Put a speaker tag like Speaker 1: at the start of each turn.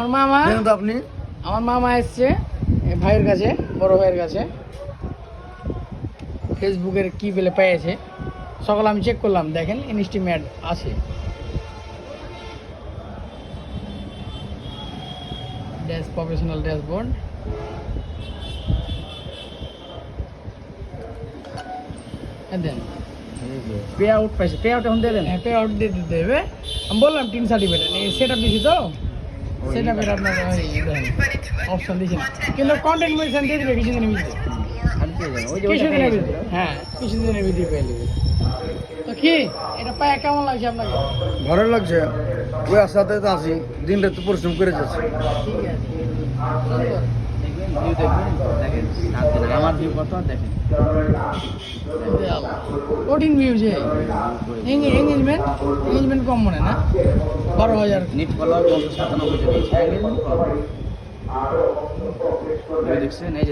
Speaker 1: আমার মামা এসছে ভাইয়ের কাছে, বড় ভাইয়ের কাছে, ফেসবুকের কি পেলে পেয়েছে। সকালে আমি চেক করলাম, দেখেন ইনস্টিমেট আছে। প্রফেশনাল ড্যাশবোর্ড, দেন
Speaker 2: পে আউট পাইছে, পে আউট এখন দিয়ে দেন।
Speaker 1: পে আউট দিয়ে দিতে হবে। আমি বললাম টিন সার্টিফিকেট সেট আপ দিছি, তো সেট আপের আপনার অপশন দিয়েছি, কিন্তু কন্টেন্ট মেনশন দিয়ে দিবে কিছুদিনের ভিতরে। কিছুদিনের ভিতরে, হ্যাঁ কিছুদিনের ভিতরে পেয়ে দেবে। তো কি এটা পায়ে কেমন লাগছে আপনাকে?
Speaker 2: ভালো লাগছে, ওই আশাতে তো আছি, দিনটা তো পরিশ্রম করে যাচ্ছে।
Speaker 1: ঠিক আছে,
Speaker 2: আমার ভিউ কত দেখেন,
Speaker 1: কঠিন ভিউ যে এঙ্গেজমেন্ট কম মনে না, 12,000
Speaker 2: নিট ফলোয়ার 97 দেখছেন এই যে